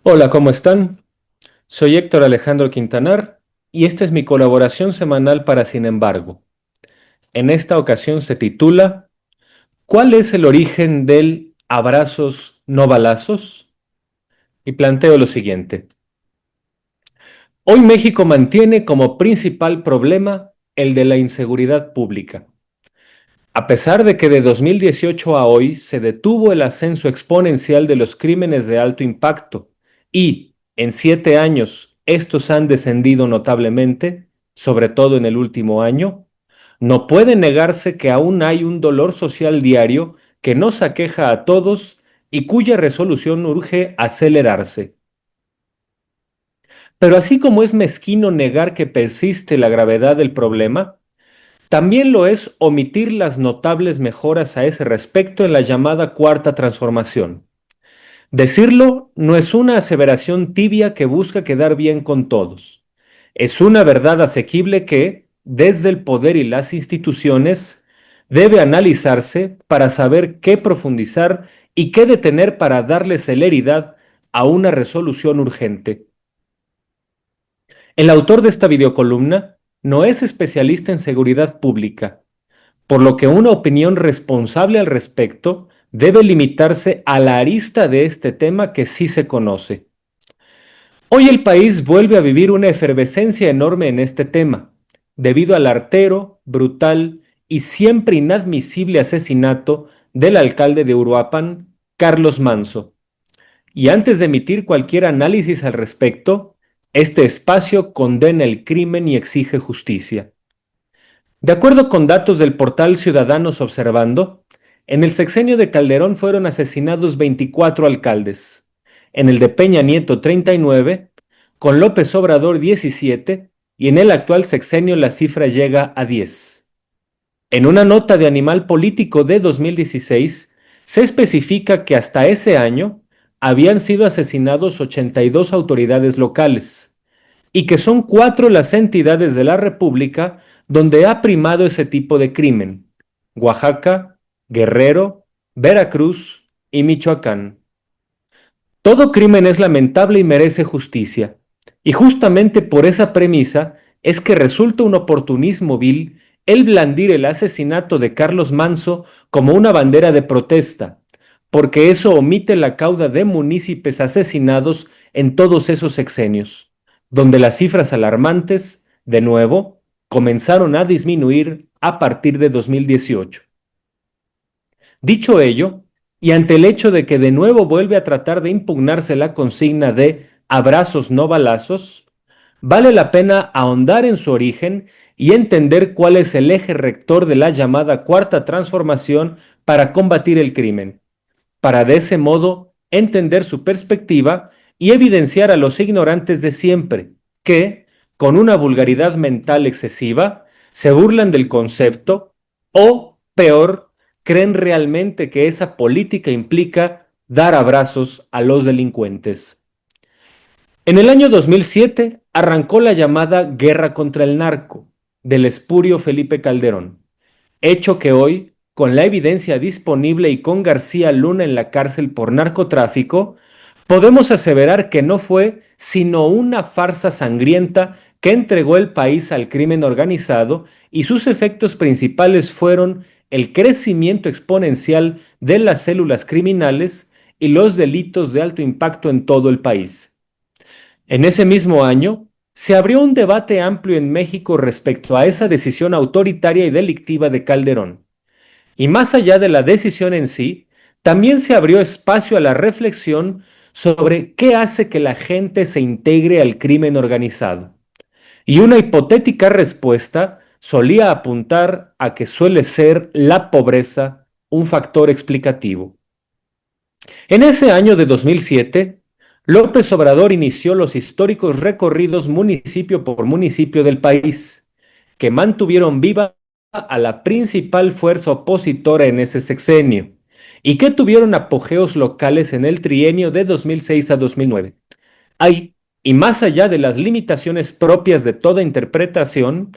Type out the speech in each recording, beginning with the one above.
Hola, ¿cómo están? Soy Héctor Alejandro Quintanar y esta es mi colaboración semanal para Sin embargo. En esta ocasión se titula ¿Cuál es el origen del abrazos no balazos? Y planteo lo siguiente. Hoy México mantiene como principal problema el de la inseguridad pública. A pesar de que de 2018 a hoy se detuvo el ascenso exponencial de los crímenes de alto impacto y en 7 años estos han descendido notablemente, sobre todo en el último año, no puede negarse que aún hay un dolor social diario que nos aqueja a todos y cuya resolución urge acelerarse. Pero así como es mezquino negar que persiste la gravedad del problema, también lo es omitir las notables mejoras a ese respecto en la llamada cuarta transformación. Decirlo no es una aseveración tibia que busca quedar bien con todos. Es una verdad asequible que, desde el poder y las instituciones, debe analizarse para saber qué profundizar y qué detener para darle celeridad a una resolución urgente. El autor de esta videocolumna no es especialista en seguridad pública, por lo que una opinión responsable al respecto debe limitarse a la arista de este tema que sí se conoce. Hoy el país vuelve a vivir una efervescencia enorme en este tema, debido al artero, brutal y siempre inadmisible asesinato del alcalde de Uruapan, Carlos Manso. Y antes de emitir cualquier análisis al respecto, este espacio condena el crimen y exige justicia. De acuerdo con datos del portal Ciudadanos Observando, en el sexenio de Calderón fueron asesinados 24 alcaldes, en el de Peña Nieto 39, con López Obrador 17 y en el actual sexenio la cifra llega a 10. En una nota de Animal Político de 2016, se especifica que hasta ese año habían sido asesinados 82 autoridades locales, y que son cuatro las entidades de la República donde ha primado ese tipo de crimen: Oaxaca, Guerrero, Veracruz y Michoacán. Todo crimen es lamentable y merece justicia, y justamente por esa premisa es que resulta un oportunismo vil el blandir el asesinato de Carlos Manso como una bandera de protesta, porque eso omite la cauda de municipios asesinados en todos esos sexenios, donde las cifras alarmantes, de nuevo, comenzaron a disminuir a partir de 2018. Dicho ello, y ante el hecho de que de nuevo vuelve a tratar de impugnarse la consigna de abrazos no balazos, vale la pena ahondar en su origen y entender cuál es el eje rector de la llamada cuarta transformación para combatir el crimen, para de ese modo entender su perspectiva y evidenciar a los ignorantes de siempre, que, con una vulgaridad mental excesiva, se burlan del concepto o, peor, creen realmente que esa política implica dar abrazos a los delincuentes. En el año 2007 arrancó la llamada Guerra contra el Narco del espurio Felipe Calderón, hecho que hoy, con la evidencia disponible y con García Luna en la cárcel por narcotráfico, podemos aseverar que no fue sino una farsa sangrienta que entregó el país al crimen organizado, y sus efectos principales fueron el crecimiento exponencial de las células criminales y los delitos de alto impacto en todo el país. En ese mismo año, se abrió un debate amplio en México respecto a esa decisión autoritaria y delictiva de Calderón. Y más allá de la decisión en sí, también se abrió espacio a la reflexión sobre qué hace que la gente se integre al crimen organizado. Y una hipotética respuesta solía apuntar a que suele ser la pobreza un factor explicativo. En ese año de 2007, López Obrador inició los históricos recorridos municipio por municipio del país, que mantuvieron viva a la principal fuerza opositora en ese sexenio y que tuvieron apogeos locales en el trienio de 2006 a 2009. Ahí, y más allá de las limitaciones propias de toda interpretación,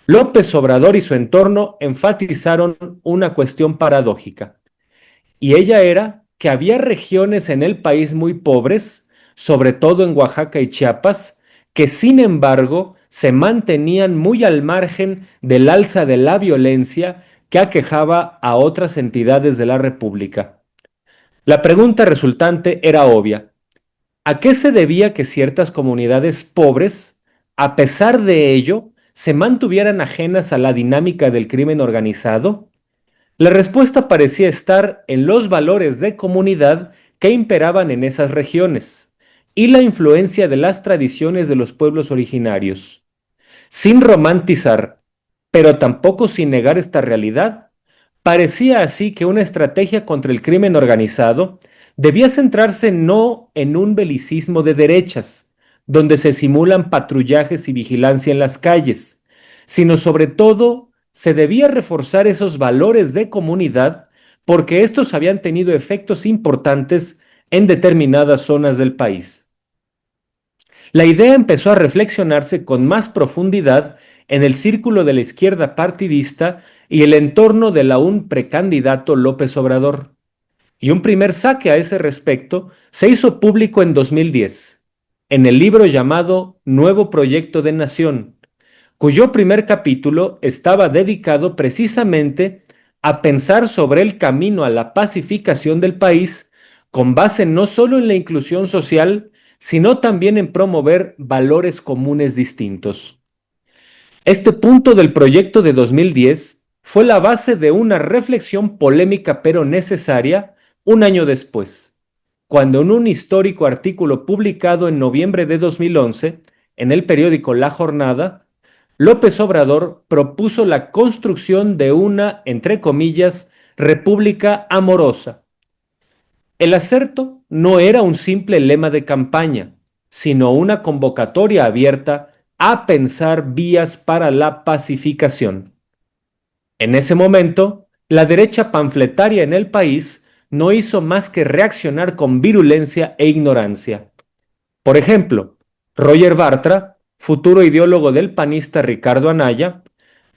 López Obrador y su entorno enfatizaron una cuestión paradójica, y ella era que había regiones en el país muy pobres, sobre todo en Oaxaca y Chiapas, que sin embargo se mantenían muy al margen del alza de la violencia que aquejaba a otras entidades de la República. La pregunta resultante era obvia. ¿A qué se debía que ciertas comunidades pobres, a pesar de ello, se mantuvieran ajenas a la dinámica del crimen organizado? La respuesta parecía estar en los valores de comunidad que imperaban en esas regiones y la influencia de las tradiciones de los pueblos originarios. Sin romantizar, pero tampoco sin negar esta realidad, parecía así que una estrategia contra el crimen organizado debía centrarse no en un belicismo de derechas, donde se simulan patrullajes y vigilancia en las calles, sino sobre todo se debía reforzar esos valores de comunidad porque estos habían tenido efectos importantes en determinadas zonas del país. La idea empezó a reflexionarse con más profundidad en el círculo de la izquierda partidista y el entorno del aún precandidato López Obrador. Y un primer saque a ese respecto se hizo público en 2010, en el libro llamado Nuevo Proyecto de Nación, cuyo primer capítulo estaba dedicado precisamente a pensar sobre el camino a la pacificación del país con base no solo en la inclusión social, sino también en promover valores comunes distintos. Este punto del proyecto de 2010 fue la base de una reflexión polémica pero necesaria un año después, cuando en un histórico artículo publicado en noviembre de 2011 en el periódico La Jornada, López Obrador propuso la construcción de una, entre comillas, república amorosa. El acerto no era un simple lema de campaña, sino una convocatoria abierta a pensar vías para la pacificación. En ese momento, la derecha panfletaria en el país no hizo más que reaccionar con virulencia e ignorancia. Por ejemplo, Roger Bartra, futuro ideólogo del panista Ricardo Anaya,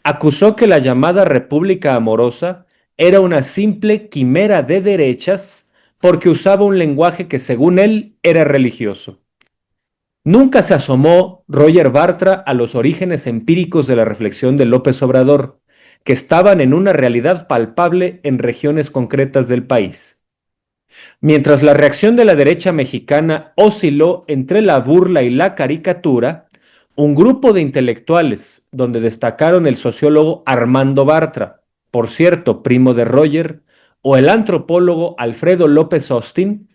acusó que la llamada República Amorosa era una simple quimera de derechas porque usaba un lenguaje que según él era religioso. Nunca se asomó Roger Bartra a los orígenes empíricos de la reflexión de López Obrador, que estaban en una realidad palpable en regiones concretas del país. Mientras la reacción de la derecha mexicana osciló entre la burla y la caricatura, un grupo de intelectuales, donde destacaron el sociólogo Armando Bartra, por cierto, primo de Roger, o el antropólogo Alfredo López Austin,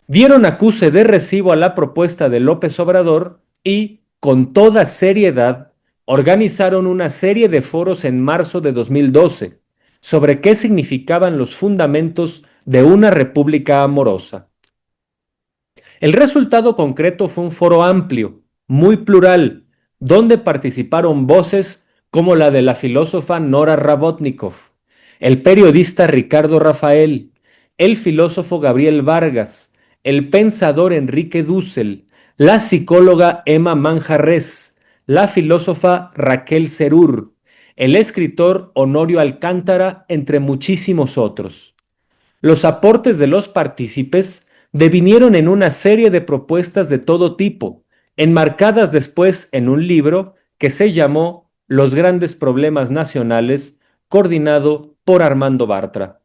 dieron acuse de recibo a la propuesta de López Obrador y, con toda seriedad, organizaron una serie de foros en marzo de 2012 sobre qué significaban los fundamentos de una república amorosa. El resultado concreto fue un foro amplio, muy plural, donde participaron voces como la de la filósofa Nora Rabotnikov, el periodista Ricardo Rafael, el filósofo Gabriel Vargas, el pensador Enrique Dussel, la psicóloga Emma Manjarres, la filósofa Raquel Serur, el escritor Honorio Alcántara, entre muchísimos otros. Los aportes de los partícipes devinieron en una serie de propuestas de todo tipo, enmarcadas después en un libro que se llamó Los grandes problemas nacionales, coordinado por Armando Bartra.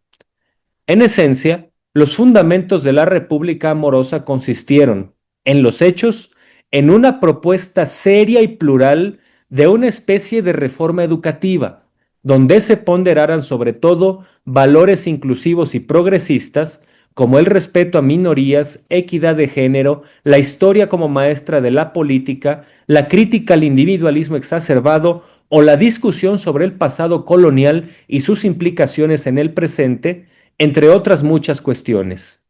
En esencia, los fundamentos de la República Amorosa consistieron, en los hechos, en una propuesta seria y plural de una especie de reforma educativa, donde se ponderaran sobre todo valores inclusivos y progresistas, como el respeto a minorías, equidad de género, la historia como maestra de la política, la crítica al individualismo exacerbado o la discusión sobre el pasado colonial y sus implicaciones en el presente, entre otras muchas cuestiones.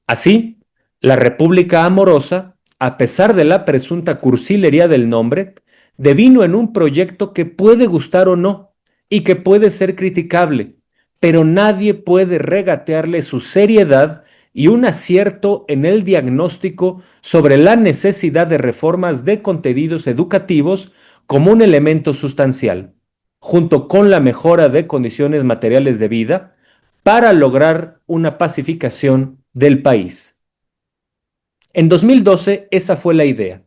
Así, la República Amorosa, a pesar de la presunta cursilería del nombre, devino en un proyecto que puede gustar o no y que puede ser criticable, pero nadie puede regatearle su seriedad y un acierto en el diagnóstico sobre la necesidad de reformas de contenidos educativos como un elemento sustancial, junto con la mejora de condiciones materiales de vida, para lograr una pacificación del país. En 2012 esa fue la idea,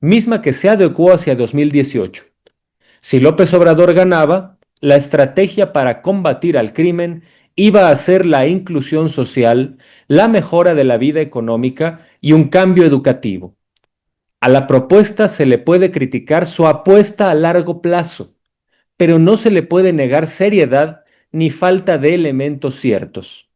misma que se adecuó hacia 2018. Si López Obrador ganaba, la estrategia para combatir al crimen iba a ser la inclusión social, la mejora de la vida económica y un cambio educativo. A la propuesta se le puede criticar su apuesta a largo plazo, pero no se le puede negar seriedad ni falta de elementos ciertos.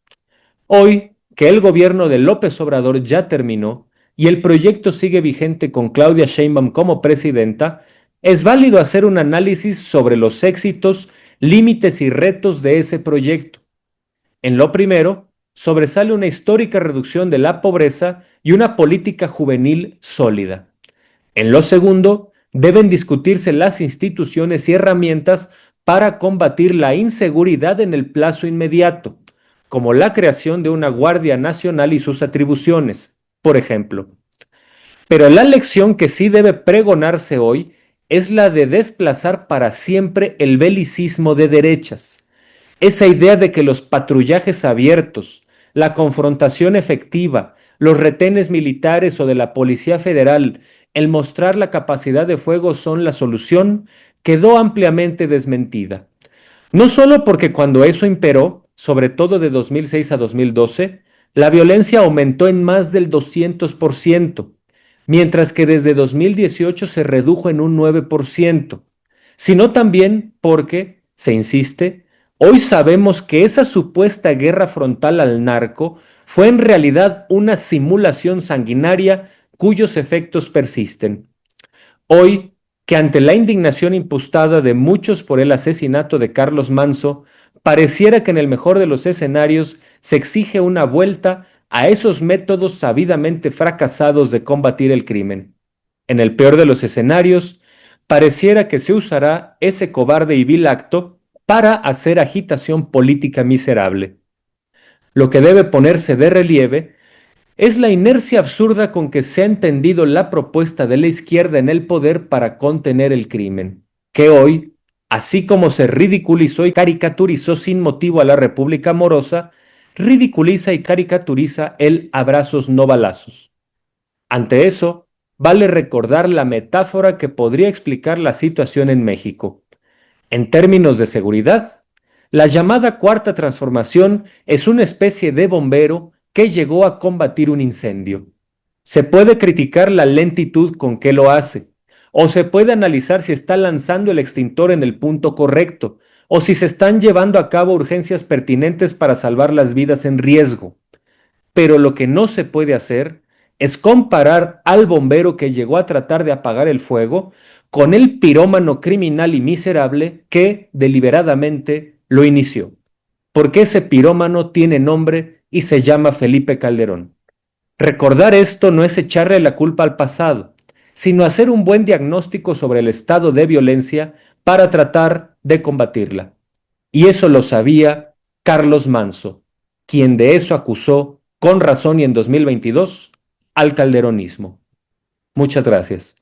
Hoy, que el gobierno de López Obrador ya terminó y el proyecto sigue vigente con Claudia Sheinbaum como presidenta, es válido hacer un análisis sobre los éxitos, límites y retos de ese proyecto. En lo primero, sobresale una histórica reducción de la pobreza y una política juvenil sólida. En lo segundo, deben discutirse las instituciones y herramientas para combatir la inseguridad en el plazo inmediato, como la creación de una Guardia Nacional y sus atribuciones, por ejemplo. Pero la lección que sí debe pregonarse hoy es la de desplazar para siempre el belicismo de derechas. Esa idea de que los patrullajes abiertos, la confrontación efectiva, los retenes militares o de la Policía Federal, el mostrar la capacidad de fuego son la solución, quedó ampliamente desmentida. No solo porque cuando eso imperó, sobre todo de 2006 a 2012, la violencia aumentó en más del 200%, mientras que desde 2018 se redujo en un 9%, sino también porque, se insiste, hoy sabemos que esa supuesta guerra frontal al narco fue en realidad una simulación sanguinaria cuyos efectos persisten. Hoy, que ante la indignación impostada de muchos por el asesinato de Carlos Manso, pareciera que en el mejor de los escenarios se exige una vuelta a esos métodos sabidamente fracasados de combatir el crimen. En el peor de los escenarios, pareciera que se usará ese cobarde y vil acto para hacer agitación política miserable. Lo que debe ponerse de relieve es la inercia absurda con que se ha entendido la propuesta de la izquierda en el poder para contener el crimen, que hoy, así como se ridiculizó y caricaturizó sin motivo a la República Morosa, ridiculiza y caricaturiza el abrazos no balazos. Ante eso, vale recordar la metáfora que podría explicar la situación en México. En términos de seguridad, la llamada Cuarta Transformación es una especie de bombero que llegó a combatir un incendio. Se puede criticar la lentitud con que lo hace, o se puede analizar si está lanzando el extintor en el punto correcto, o si se están llevando a cabo urgencias pertinentes para salvar las vidas en riesgo. Pero lo que no se puede hacer es comparar al bombero que llegó a tratar de apagar el fuego con el pirómano criminal y miserable que deliberadamente lo inició. Porque ese pirómano tiene nombre y se llama Felipe Calderón. Recordar esto no es echarle la culpa al pasado, sino hacer un buen diagnóstico sobre el estado de violencia para tratar de combatirla. Y eso lo sabía Carlos Manso, quien de eso acusó, con razón y en 2022, al calderonismo. Muchas gracias.